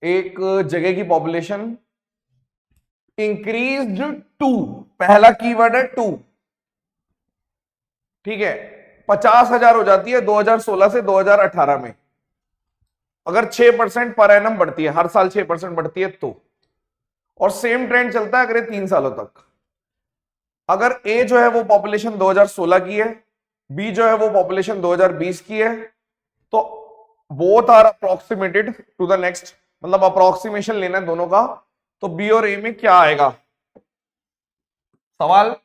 एक जगह की पॉपुलेशन इंक्रीज्ड टू, पहला कीवर्ड है टू, ठीक है, 50,000 हो जाती है 2016 से 2018 में, अगर 6% पर एनम बढ़ती है, हर साल 6% बढ़ती है तो, और सेम ट्रेंड चलता है अगले 3 सालों तक। अगर ए जो है वो पॉपुलेशन 2016 की है, बी जो है वो पॉपुलेशन 2020 की है, तो both are approximated to the next, मतलब अप्रोक्सीमेशन लेना है दोनों का, तो बी और ए में क्या आएगा। सवाल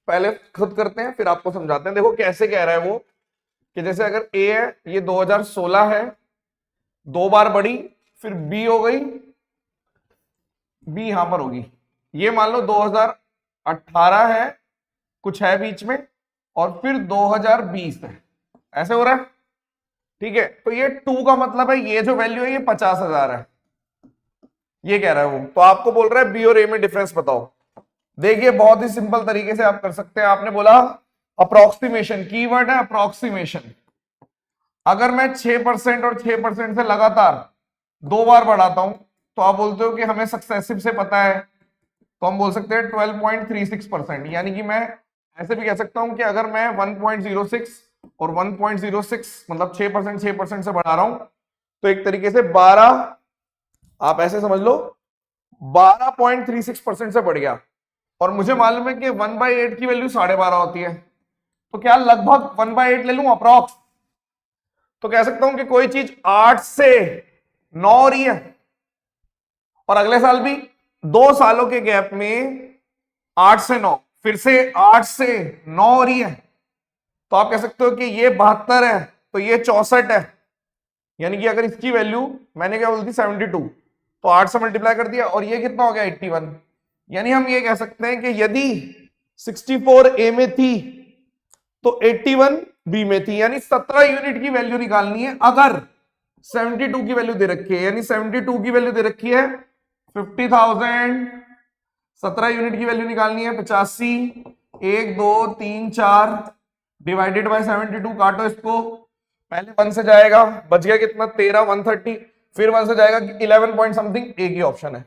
पहले खुद करते हैं फिर आपको समझाते हैं। देखो कैसे कह रहा है वो, कि जैसे अगर ए है ये 2016 है, 2 बार बढ़ी, फिर बी हो गई, बी यहां पर होगी, ये मान लो 2018 है, कुछ है बीच में, और फिर 2020 है, ऐसे हो रहा है, ठीक है। तो ये 2 का मतलब है ये जो वैल्यू है ये 50,000 है, ये कह रहा है वो। तो आपको बोल रहा है बी और ए में डिफरेंस बताओ। देखिए बहुत ही सिंपल तरीके से आप कर सकते हैं। आपने बोला अप्रोक्सीमेशन, कीवर्ड है अप्रोक्सीमेशन। अगर मैं 6% और 6% से लगातार 2 बार बढ़ाता हूं, तो आप बोलते हो कि हमें सक्सेसिव से पता है, तो हम बोल सकते हैं 12.36%। यानी कि मैं ऐसे भी कह सकता हूं कि अगर मैं 1.06 और 1.06 मतलब 6% से बढ़ा रहा हूं, तो एक तरीके से 12, आप ऐसे समझ लो 12.36% से बढ़ गया। और मुझे मालूम है कि 1/8 की वैल्यू 12.5 होती है, तो क्या लगभग 1/8 ले लूं अप्रॉक्स, तो कह सकता हूं कि कोई चीज 8 से 9 हो रही है, और अगले साल भी 2 सालों के गैप में 8 से 9, फिर से 8 से 9 हो रही है, तो आप कह सकते हो कि ये 72 है, तो ये 64 है। यानी कि अगर इसकी वैल्यू मैंने क्या बोली थी 72, तो 8 से मल्टीप्लाई कर दिया, और ये कितना हो गया 81। यानी हम ये कह सकते हैं कि यदि 64 ए में थी तो 81 बी में थी, यानी 17 यूनिट की वैल्यू निकालनी है अगर 72 की वैल्यू दे रखी है। यानी 72 की वैल्यू दे रखी है 50,000, 17 यूनिट की वैल्यू निकालनी है 85, 1 2 3 4 डिवाइडेड बाय 72, काटो इसको, पहले 1 से जाएगा, बच गया कितना 13, 130, फिर 1 से जाएगा 11 पॉइंट समथिंग, एक ही ऑप्शन है।